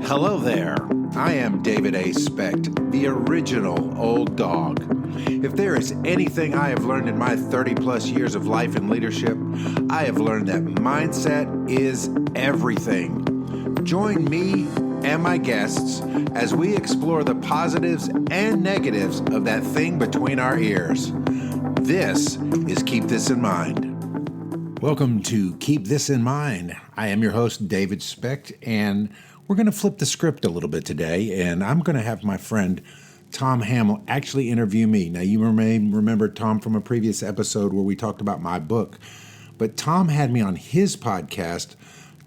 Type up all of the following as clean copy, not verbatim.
Hello there. I am David A. Specht, the original old dog. If there is anything I have learned in my 30 plus years of life and leadership, I have learned that mindset is everything. Join me and my guests as we explore the positives and negatives of that thing between our ears. This is Keep This in Mind. Welcome to Keep This in Mind. I am your host, David Specht, and we're going to flip the script a little bit today, and I'm going to have my friend Tom Hammel actually interview me. Now, you may remember Tom from a previous episode where we talked about my book, but Tom had me on his podcast,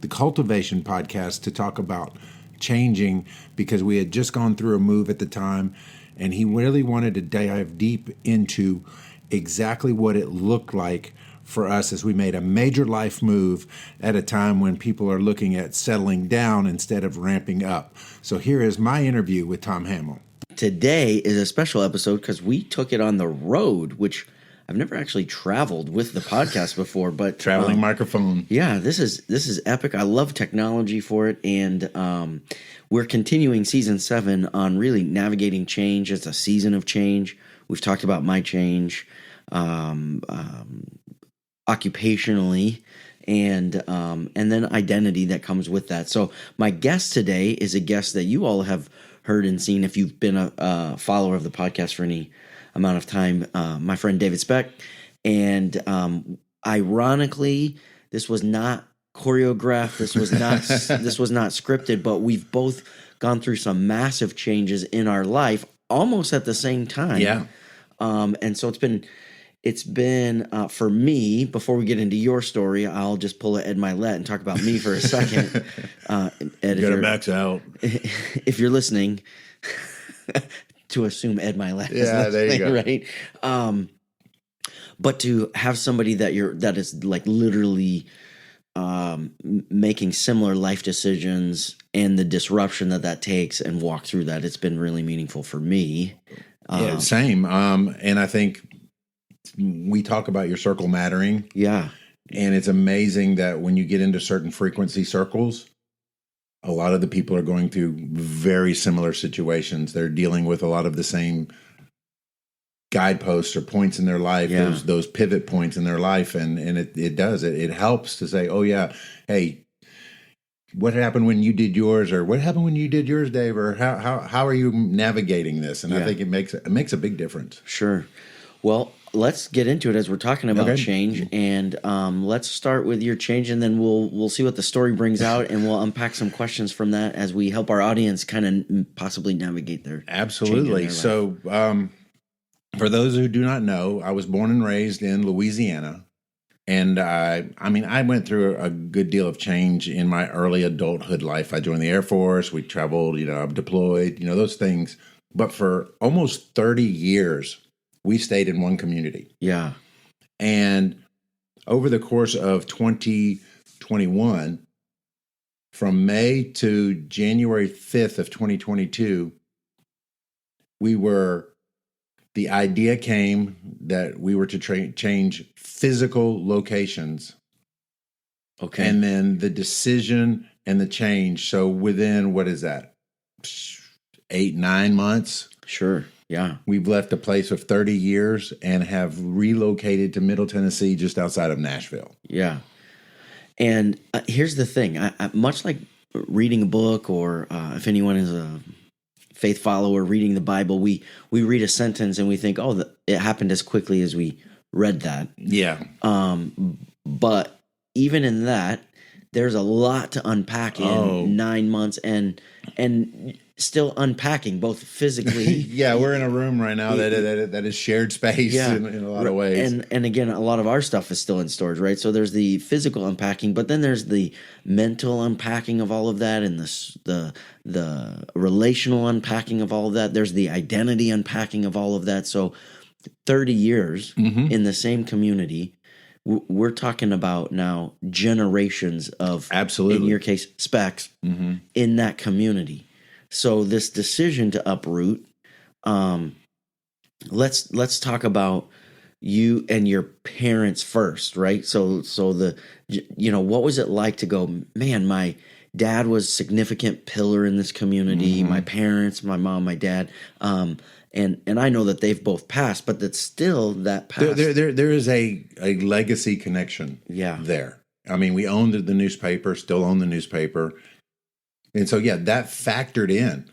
the Cultivation Podcast, to talk about changing because we had just gone through a move at the time, and he really wanted to dive deep into exactly what it looked like for us as we made a major life move at a time when people are looking at settling down instead of ramping up. So here is my interview with Tom Hammel. Today is a special episode because we took it on the road, which I've never actually traveled with the podcast before. But traveling microphone. Yeah, this is epic. I love technology for it, and we're continuing season 7 on really navigating change. It's a season of change. We've talked about my change. Occupationally, and then identity that comes with that. So my guest today is a guest that you all have heard and seen if you've been a follower of the podcast for any amount of time. My friend David Specht, and ironically, this was not choreographed. This was not scripted. But we've both gone through some massive changes in our life almost at the same time. Yeah, and so it's been for me, before we get into your story, I'll just pull a Ed Milet and talk about me for a second. Ed, you gotta max out. If you're listening, to assume Ed Milet is listening, there you go. Right? But to have somebody that is like literally making similar life decisions and the disruption that takes and walk through that, it's been really meaningful for me. Yeah, same. And I think we talk about your circle mattering. Yeah. And it's amazing that when you get into certain frequency circles, a lot of the people are going through very similar situations. They're dealing with a lot of the same guideposts or points in their life, those pivot points in their life. And it helps to say, oh yeah, hey, what happened when you did yours, or what happened when you did yours, Dave, or how are you navigating this? And I think it makes a big difference. Sure. Well, let's get into it as we're talking about change, and let's start with your change, and then we'll see what the story brings out, and we'll unpack some questions from that as we help our audience kind of possibly navigate their absolutely. So, for those who do not know, I was born and raised in Louisiana, and I went through a good deal of change in my early adulthood life. I joined the Air Force. We traveled, I'm deployed, those things. But for almost 30 years. We stayed in one community. Yeah. And over the course of 2021, from May to January 5th of 2022, the idea came that we were to change physical locations. Okay. And then the decision and the change. So within, what is that? 8-9 months? Sure. Yeah. We've left a place of 30 years and have relocated to Middle Tennessee, just outside of Nashville. Yeah. And here's the thing. I much like reading a book, or if anyone is a faith follower reading the Bible, we read a sentence and we think, oh, it happened as quickly as we read that. Yeah. But even in that, there's a lot to unpack in 9 months, and still unpacking both physically. Yeah, we're in a room right now that is shared space in a lot of ways. And again, a lot of our stuff is still in storage, right? So there's the physical unpacking, but then there's the mental unpacking of all of that, and the relational unpacking of all of that. There's the identity unpacking of all of that. So 30 years in the same community. We're talking about now generations of, absolutely, in your case, specs in that community. So this decision to uproot, let's talk about you and your parents first, right? So what was it like to go, man, my dad was a significant pillar in this community. My parents, my mom, my dad, and I know that they've both passed, but that's still that past. There is a legacy connection. Yeah. There. I mean, we owned the newspaper, still own the newspaper, and so that factored in.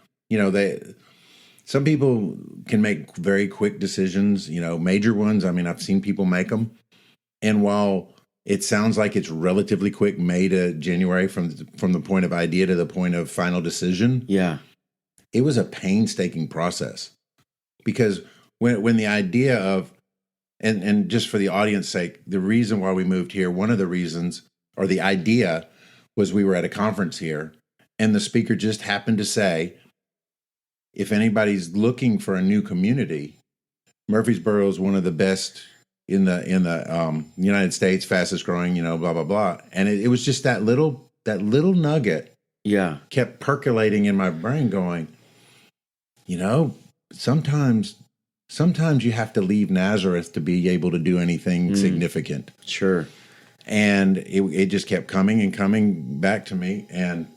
Some people can make very quick decisions. Major ones. I mean, I've seen people make them, and while it sounds like it's relatively quick, May to January, from the point of idea to the point of final decision. Yeah, it was a painstaking process, because when the idea of, and just for the audience sake, the reason why we moved here, one of the reasons, or the idea, was we were at a conference here, and the speaker just happened to say, if anybody's looking for a new community, Murfreesboro is one of the best in the United States, fastest growing, blah blah blah. And it was just that little nugget, kept percolating in my brain, going, sometimes you have to leave Nazareth to be able to do anything significant. Sure. And it just kept coming and coming back to me, and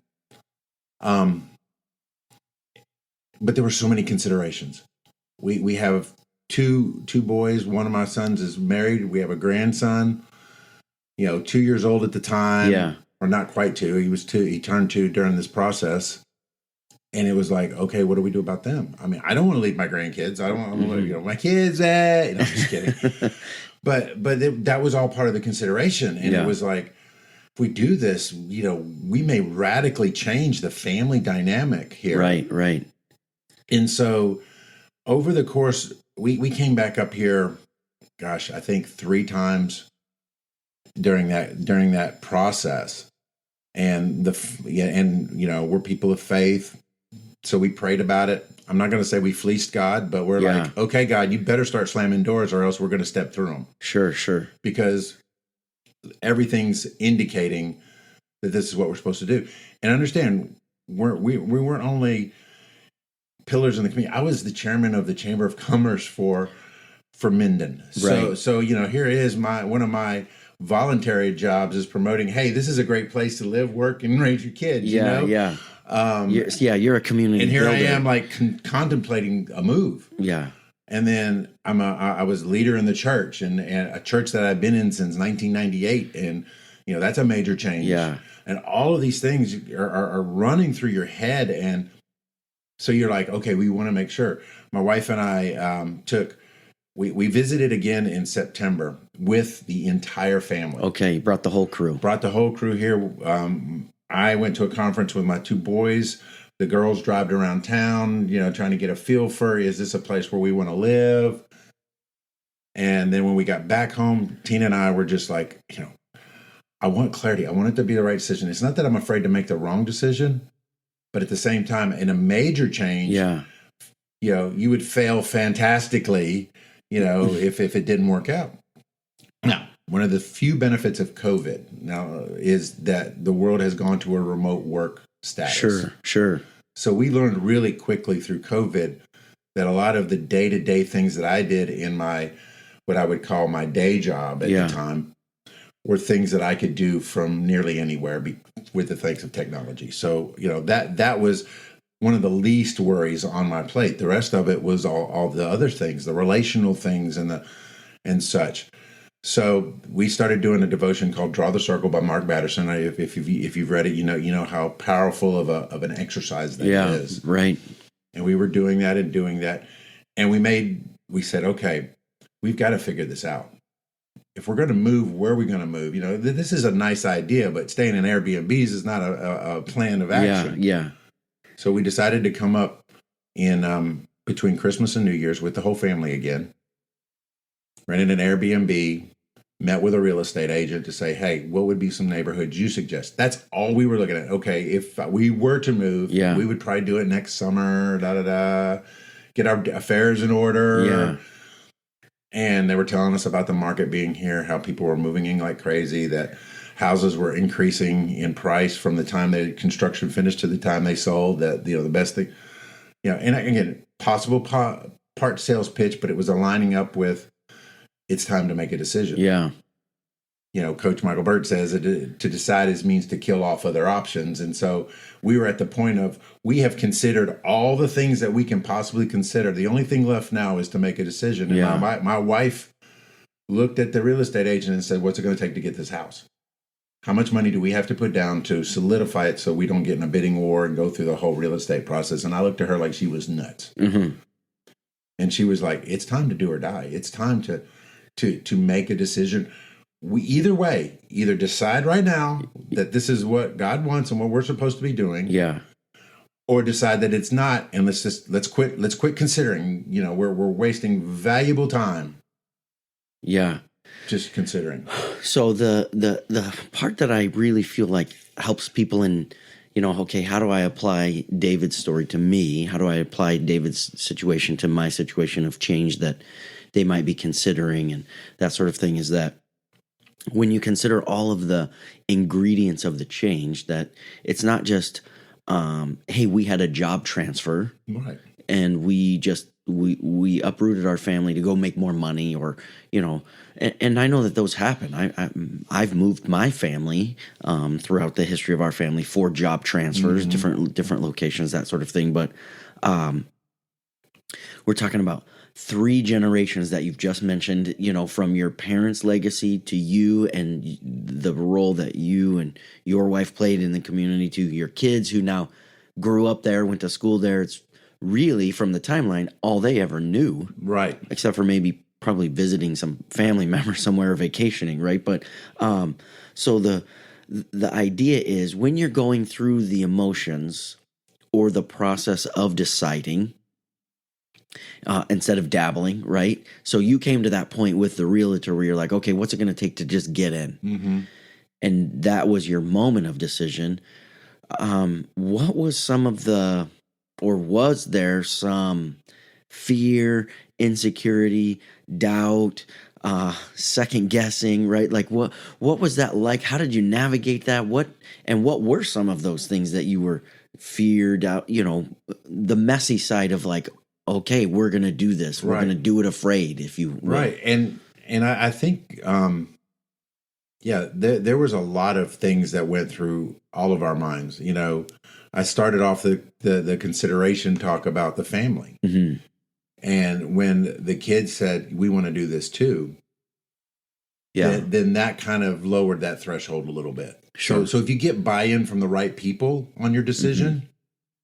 but there were so many considerations. We have two boys. One of my sons is married. We have a grandson, 2 years old at the time. Yeah. Or not quite 2. He was 2. He turned 2 during this process. And it was like, okay, what do we do about them? I mean, I don't want to leave my grandkids. I don't want to, my kids, I'm just kidding. but that was all part of the consideration. And it was like, if we do this, we may radically change the family dynamic here. Right. And so over the course, we came back up here, gosh, I think 3 times during that process. And we're people of faith. So we prayed about it. I'm not going to say we fleeced God, but we're like, okay, God, you better start slamming doors, or else we're going to step through them. Sure. Because everything's indicating that this is what we're supposed to do. And understand, we weren't only pillars in the community. I was the chairman of the Chamber of Commerce for Minden. Right. So here is one of my voluntary jobs is promoting, hey, this is a great place to live, work, and raise your kids. Yeah. You're a community. And here builder. I am, like contemplating a move. Yeah. And then I was leader in the church, and a church that I've been in since 1998, and that's a major change. Yeah. And all of these things are running through your head, and so you're like, okay, we want to make sure. My wife and I we visited again in September with the entire family. Okay, you brought the whole crew. Brought the whole crew here. I went to a conference with my 2 boys. The girls drove around town, trying to get a feel for, is this a place where we want to live? And then when we got back home, Tina and I were just like, I want clarity. I want it to be the right decision. It's not that I'm afraid to make the wrong decision, but at the same time, in a major change, you would fail fantastically, if it didn't work out. Now, one of the few benefits of COVID now is that the world has gone to a remote work status. Sure. So we learned really quickly through COVID that a lot of the day-to-day things that I did in what I would call my day job at the time were things that I could do from nearly anywhere with the thanks of technology. So, that was one of the least worries on my plate. The rest of it was all the other things, the relational things and such. So we started doing a devotion called "Draw the Circle" by Mark Batterson. If you've read it, you know how powerful of an exercise that is. Right. And we were doing that, and we said, okay, we've got to figure this out. If we're going to move, where are we going to move? This is a nice idea, but staying in Airbnbs is not a plan of action. Yeah. So we decided to come up in between Christmas and New Year's with the whole family again. Rented an Airbnb, met with a real estate agent to say, hey, what would be some neighborhoods you suggest? That's all we were looking at. Okay, if we were to move, we would probably do it next summer, get our affairs in order. Yeah. And they were telling us about the market being here, how people were moving in like crazy, that houses were increasing in price from the time the construction finished to the time they sold, that, the best thing, and again, possible part sales pitch, but it was aligning up with, it's time to make a decision. Yeah. Coach Michael Burt says that to decide means to kill off other options. And so we were at the point of, we have considered all the things that we can possibly consider. The only thing left now is to make a decision. And my wife looked at the real estate agent and said, what's it going to take to get this house? How much money do we have to put down to solidify it so we don't get in a bidding war and go through the whole real estate process? And I looked at her like she was nuts. Mm-hmm. And she was like, it's time to do or die. It's time to make a decision. We either decide right now that this is what God wants and what we're supposed to be doing. Yeah. Or decide that it's not, and let's quit considering. We're wasting valuable time. Yeah. Just considering. So the part that I really feel like helps people in, okay, how do I apply David's story to me? How do I apply David's situation to my situation of change that they might be considering and that sort of thing, is that when you consider all of the ingredients of the change, that it's not just, hey, we had a job transfer, right, and we uprooted our family to go make more money, or and I know that those happen. I've moved my family throughout the history of our family for job transfers, different locations, that sort of thing. But we're talking about 3 generations that you've just mentioned, from your parents' legacy to you and the role that you and your wife played in the community, to your kids who now grew up there, went to school there. It's really, from the timeline, all they ever knew. Right. Except for maybe probably visiting some family member somewhere or vacationing, right? But so the idea is, when you're going through the emotions or the process of deciding, instead of dabbling, right? So you came to that point with the realtor where you're like, okay, what's it going to take to just get in? Mm-hmm. And that was your moment of decision. What was some of the, or was there some fear, insecurity, doubt, second guessing, right? Like what was that like? How did you navigate that? What were some of those things that you were feared out, the messy side of like, okay, we're going to do this. We're going to do it afraid, if you will. Right. And I think, there was a lot of things that went through all of our minds. I started off the consideration talk about the family. Mm-hmm. And when the kids said, we want to do this too, then that kind of lowered that threshold a little bit. Sure. So if you get buy-in from the right people on your decision,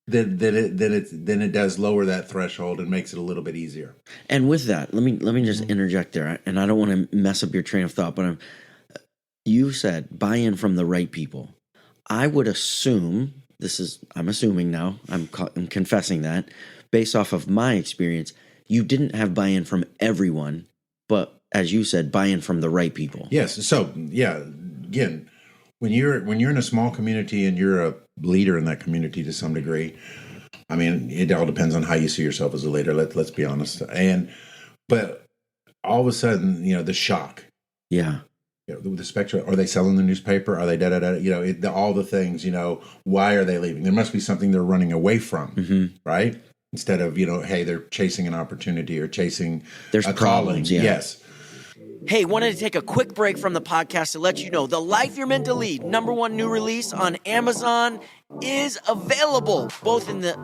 then it does lower that threshold and makes it a little bit easier. And with that, let me just interject there, and I don't want to mess up your train of thought, but you said buy-in from the right people. I would assume, I'm assuming now, I'm confessing that, based off of my experience, you didn't have buy-in from everyone, but as you said, buy-in from the right people. Yes. So again, when you're in a small community and you're a leader in that community to some degree, I mean, it all depends on how you see yourself as a leader. Let's be honest. But all of a sudden, the shock. Yeah. The spectrum. Are they selling the newspaper? Are they da-da-da? All the things. Why are they leaving? There must be something they're running away from, right? Instead of hey, they're chasing an opportunity or chasing a problems. calling. Yeah. Yes. Hey, wanted to take a quick break from the podcast to let you know The Life You're Meant to Lead, #1 new release on Amazon, is available both in the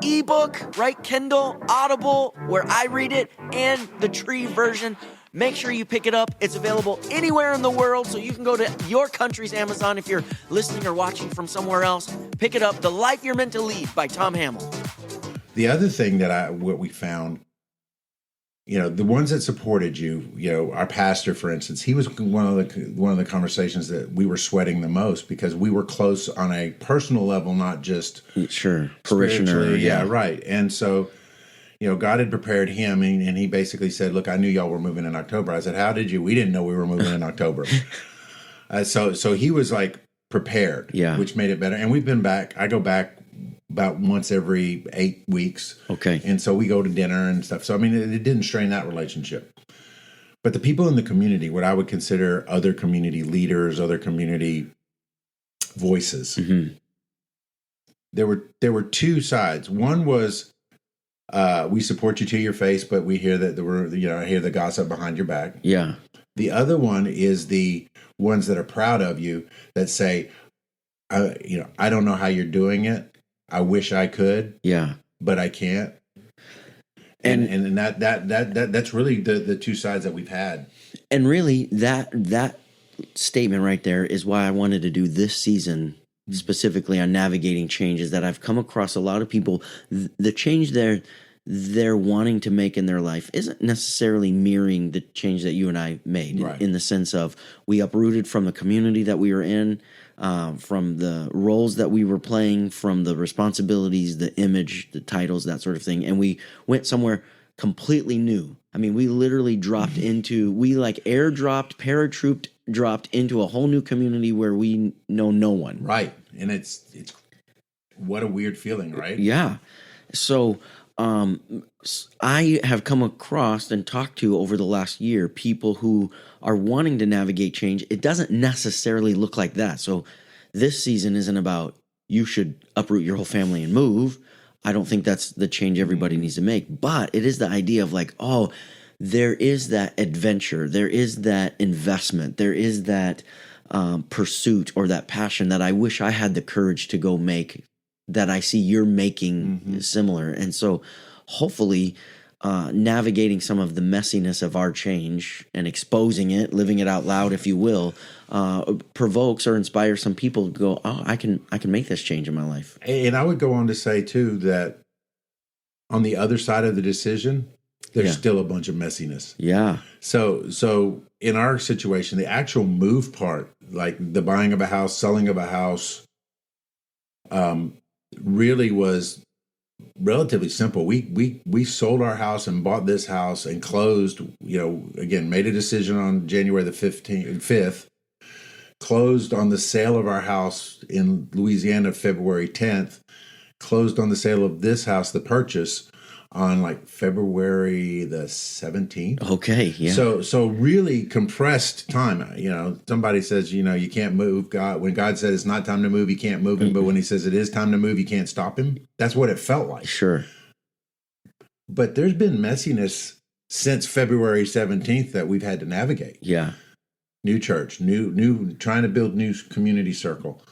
ebook, right, Kindle, Audible, where I read it, and the tree version. Make sure you pick it up. It's available anywhere in the world, so you can go to your country's Amazon if you're listening or watching from somewhere else. Pick it up, The Life You're Meant to Lead by Tom Hammel. The other thing what we found, the ones that supported you, our pastor, for instance, he was one of the conversations that we were sweating the most, because we were close on a personal level, not just parishioner. Yeah, right. And so, God had prepared him, and he basically said, "Look, I knew y'all were moving in October." I said, "How did you? We didn't know we were moving in October." So he was like prepared, which made it better. And we've been back. I go back about once every 8 weeks. Okay. And so we go to dinner and stuff. So, I mean, it didn't strain that relationship. But the people in the community, what I would consider other community leaders, other community voices, there were 2 sides. One was, we support you to your face, but we hear that I hear the gossip behind your back. Yeah. The other one is the ones that are proud of you that say, I don't know how you're doing it. I wish I could, Yeah. but I can't. And that's really the two sides that we've had. And really that statement right there is why I wanted to do this season specifically on navigating change, is that I've come across a lot of people, the change they're wanting to make in their life isn't necessarily mirroring the change that you and I made, Right. in the sense of we uprooted from the community that we were in, from the roles that we were playing, from the responsibilities, the image, the titles, that sort of thing. And we went somewhere completely new. I mean, we literally dropped into, we like airdropped, paratrooped, dropped into a whole new community where we know no one. Right. And it's what a weird feeling, right? Yeah. So I have come across and talked to over the last year people who are wanting to navigate change. It doesn't necessarily look like that. So this season isn't about you should uproot your whole family and move. I don't think that's the change everybody needs to make. But it is the idea of like, oh, there is that adventure. There is that investment. There is that pursuit or that passion that I wish I had the courage to go make, that I see you're making similar. And so hopefully navigating some of the messiness of our change and exposing it, living it out loud, if you will, provokes or inspires some people to go, oh, I can make this change in my life. And I would go on to say too that on the other side of the decision, there's still a bunch of messiness. Yeah. So in our situation, the actual move part, like the buying of a house, selling of a house, really was relatively simple. We sold our house and bought this house and closed, again, made a decision on January the 5th, closed on the sale of our house in Louisiana February 10th, closed on the sale of this house, the purchase, on like February the 17th. Okay, yeah. So really compressed time. Somebody says, you can't move God. When God said it's not time to move, you can't move him. But when he says it is time to move, you can't stop him. That's what it felt like. Sure. But there's been messiness since February 17th that we've had to navigate. Yeah. New church, new trying to build new community circle,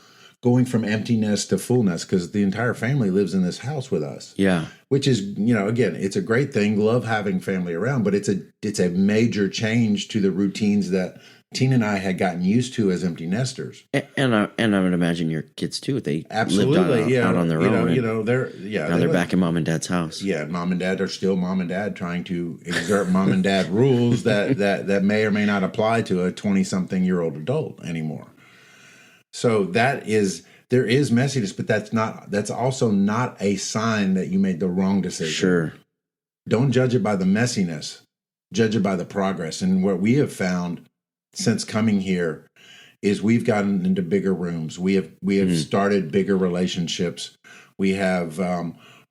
going from emptiness to fullness, because the entire family lives in this house with us. Yeah. Which is, again, it's a great thing. Love having family around, but it's a major change to the routines that Tina and I had gotten used to as empty nesters. And I would imagine your kids too. They Absolutely, lived out on their own. They're back in mom and dad's house. Yeah, mom and dad are still mom and dad, trying to exert mom and dad rules that may or may not apply to a 20-something-year-old adult anymore. So there is messiness, but that's also not a sign that you made the wrong decision. Sure. Don't judge it by the messiness. Judge it by the progress. And what we have found since coming here is we've gotten into bigger rooms. We have started bigger relationships. We have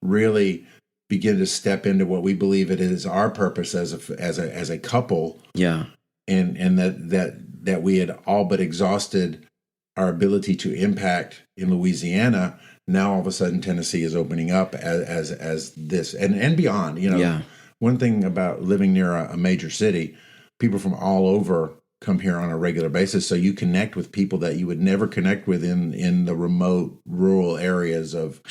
really begin to step into what we believe it is our purpose as a couple. Yeah. And that we had all but exhausted our ability to impact in Louisiana. Now all of a sudden Tennessee is opening up as this and beyond. One thing about living near a major city, people from all over come here on a regular basis, so you connect with people that you would never connect with in the remote rural areas of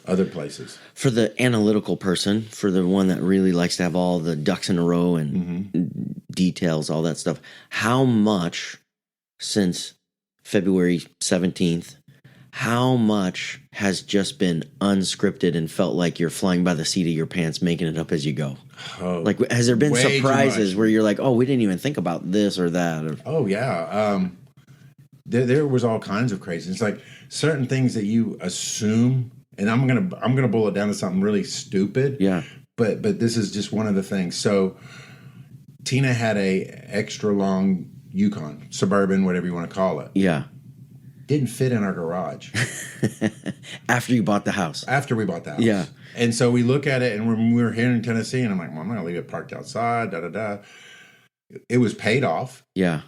other places. For the analytical person, for the one that really likes to have all the ducks in a row and details, all that stuff, how much since February 17th, how much has just been unscripted and felt like you're flying by the seat of your pants, making it up as you go? Oh, like, has there been way surprises where you're like, oh, we didn't even think about this or that? Or, oh, yeah. There was all kinds of crazy. It's like certain things that you assume, and I'm gonna boil it down to something really stupid. Yeah. But this is just one of the things. So Tina had a extra long Yukon, Suburban, whatever you want to call it. Yeah. Didn't fit in our garage. After you bought the house. After we bought the house. Yeah. And so we look at it, and when we were here in Tennessee, and I'm like, well, I'm not going to leave it parked outside, da-da-da. It was paid off. Yeah.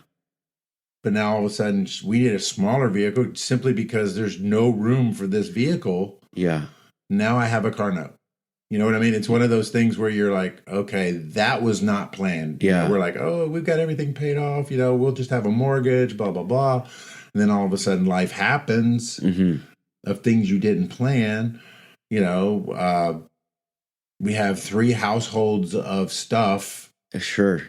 But now all of a sudden, we need a smaller vehicle simply because there's no room for this vehicle. Yeah. Now I have a car note. You know what I mean? It's one of those things where you're like, okay, that was not planned. Yeah. We're like, oh, we've got everything paid off. We'll just have a mortgage, blah, blah, blah. And then all of a sudden life happens of things you didn't plan. We have 3 households of stuff. Sure.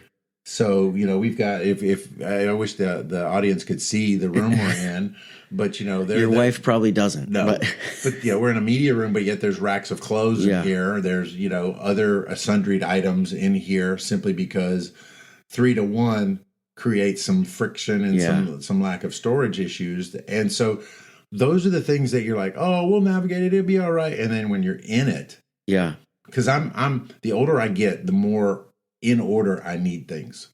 So, we've got, if I wish the audience could see the room we're in, but, your wife probably doesn't. No, but we're in a media room, but yet there's racks of clothes in here. There's, other sundried items in here simply because 3 to 1 creates some friction and some lack of storage issues. And so those are the things that you're like, oh, we'll navigate it. It'll be all right. And then when you're in it. Yeah. Because I'm the older I get, the more in order I need things.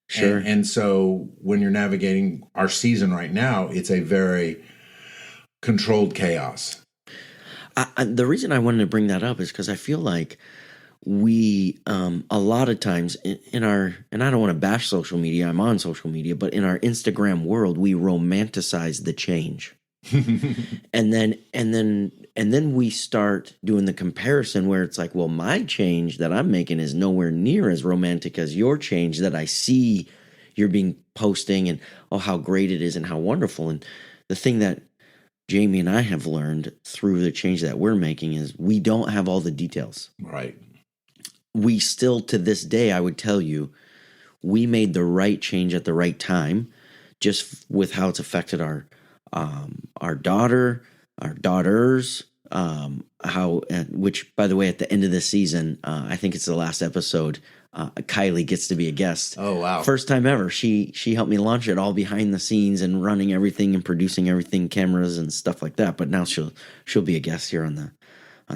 Sure. And so when you're navigating our season right now, it's a very controlled chaos. The reason I wanted to bring that up is because I feel like we, a lot of times in our, and I don't want to bash social media, I'm on social media, but in our Instagram world, we romanticize the change. and then we start doing the comparison where it's like, well, my change that I'm making is nowhere near as romantic as your change that I see you're being posting, and how great it is and how wonderful. And the thing that Jamie and I have learned through the change that we're making is we don't have all the details. Right. We still, to this day, I would tell you, we made the right change at the right time, just with how it's affected our daughter, our daughters, which, by the way, at the end of this season, I think it's the last episode, Kylie gets to be a guest. Oh, wow. First time ever. She helped me launch it all behind the scenes and running everything and producing everything, cameras and stuff like that. But now she'll be a guest here on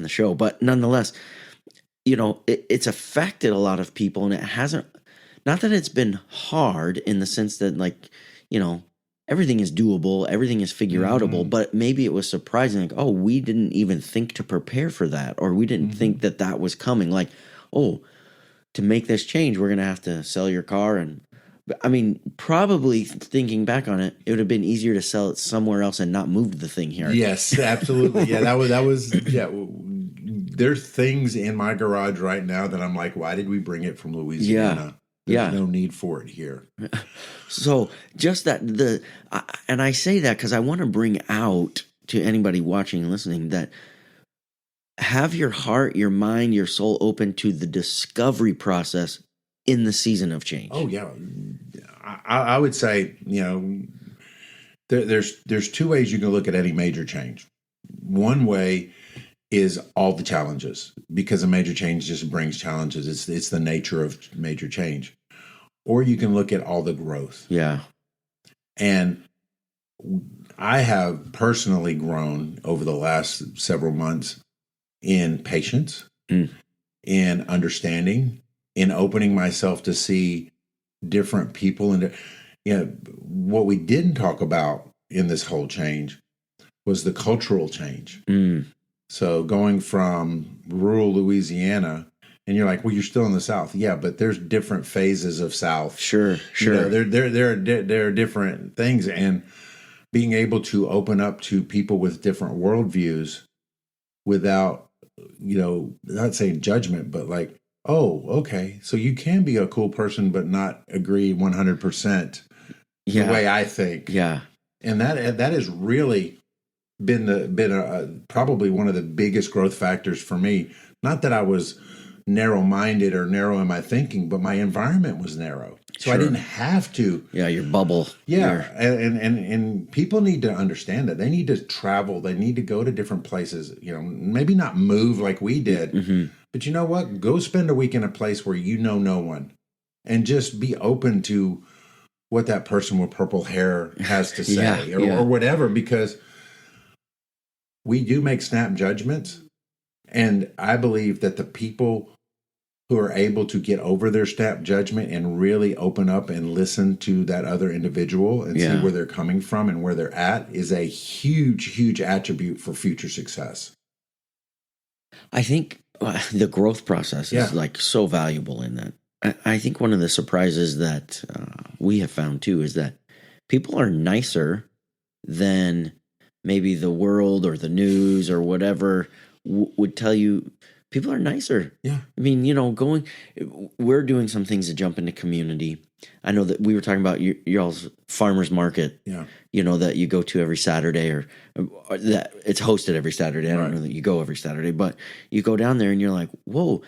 the show. But nonetheless, it's affected a lot of people, and it hasn't, not that it's been hard in the sense that, like, everything is doable, everything is figure outable, but maybe it was surprising, like, oh, we didn't even think to prepare for that, or we didn't think that was coming. Like, oh, to make this change, we're going to have to sell your car. And I mean, probably thinking back on it, it would have been easier to sell it somewhere else and not move the thing here. Yes, absolutely. Yeah, that was there's things in my garage right now that I'm like, why did we bring it from Louisiana? There's no need for it here. So just that and I say that because I want to bring out to anybody watching and listening that have your heart, your mind, your soul open to the discovery process in the season of change. Oh yeah, I would say there's 2 ways you can look at any major change. One way is all the challenges, because a major change just brings challenges. It's the nature of major change. Or you can look at all the growth. Yeah. And I have personally grown over the last several months in patience, in understanding, in opening myself to see different people. And what we didn't talk about in this whole change was the cultural change. So going from rural Louisiana, and you're like, well, you're still in the South. Yeah, but there's different phases of South. Sure. There are different things. And being able to open up to people with different worldviews without, not saying judgment, but like, oh, okay, so you can be a cool person but not agree 100% the way I think. Yeah. And that has really been probably one of the biggest growth factors for me. Not that I was narrow-minded or narrow in my thinking, but my environment was narrow. So I didn't have to. Yeah, your bubble. Yeah, and people need to understand that. They need to travel. They need to go to different places. Maybe not move like we did, but you know what? Go spend a week in a place where you know no one, and just be open to what that person with purple hair has to say, or whatever, because we do make snap judgments. And I believe that the people who are able to get over their snap judgment and really open up and listen to that other individual and see where they're coming from and where they're at is a huge, huge attribute for future success. I think the growth process is like so valuable in that. I think one of the surprises that we have found too is that people are nicer than maybe the world or the news or whatever would tell you people are nicer. Yeah. I mean, we're doing some things to jump into community. I know that we were talking about y'all's farmers market, Yeah. That you go to every Saturday or that it's hosted every Saturday. I don't Right. know that you go every Saturday, but you go down there and you're like, whoa,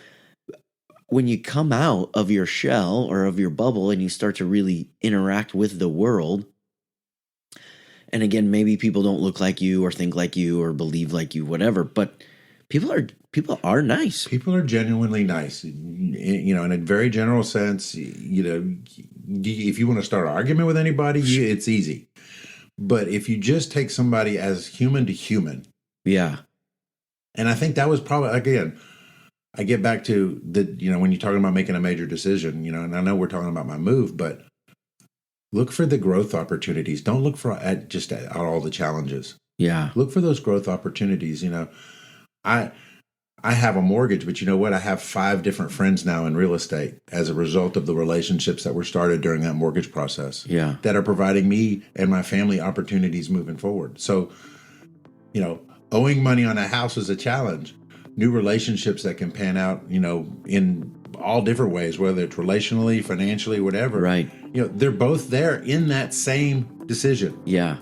when you come out of your shell or of your bubble and you start to really interact with the world, and again, maybe people don't look like you or think like you or believe like you, whatever, but people are nice. People are genuinely nice, in a very general sense. If you want to start an argument with anybody, it's easy. But if you just take somebody as human to human, Yeah. and I think that was probably, again, I get back to when you're talking about making a major decision, and I know we're talking about my move, but look for the growth opportunities. Don't look at all the challenges. Yeah. Look for those growth opportunities. I have a mortgage, but you know what? I have 5 different friends now in real estate as a result of the relationships that were started during that mortgage process. Yeah. That are providing me and my family opportunities moving forward. So, owing money on a house is a challenge. New relationships that can pan out, in all different ways, whether it's relationally, financially, whatever. Right. They're both there in that same decision. Yeah.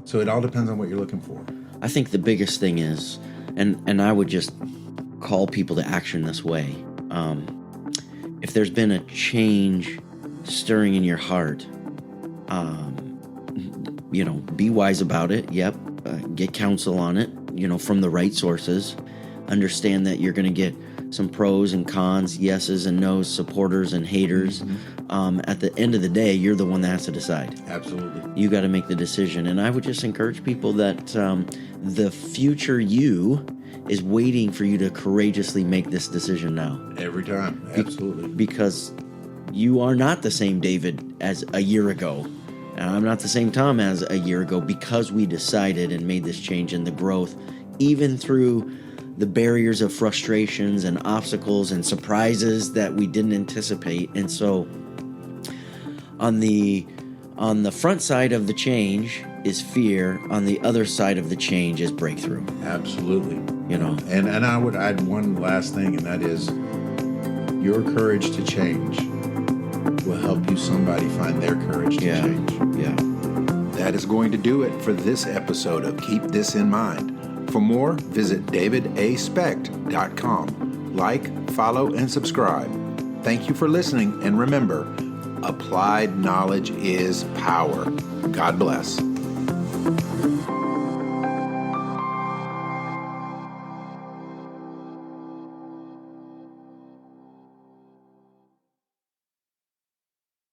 So it all depends on what you're looking for. I think the biggest thing is, and I would just call people to action this way. If there's been a change stirring in your heart, be wise about it. Yep. Get counsel on it, from the right sources. Understand that you're going to get some pros and cons, yeses and nos, supporters and haters. Mm-hmm. At the end of the day, you're the one that has to decide. Absolutely. You got to make the decision. And I would just encourage people that the future you is waiting for you to courageously make this decision now. Every time. Absolutely. Because you are not the same David as a year ago. And I'm not the same Tom as a year ago, because we decided and made this change in the growth, even through the barriers of frustrations and obstacles and surprises that we didn't anticipate. And so on the front side of the change is fear. On the other side of the change is breakthrough. Absolutely. And I would add one last thing, and that is your courage to change will help somebody find their courage to change. Yeah. That is going to do it for this episode of Keep This in Mind. For more, visit davidaspecht.com. Like, follow, and subscribe. Thank you for listening, and remember, applied knowledge is power. God bless.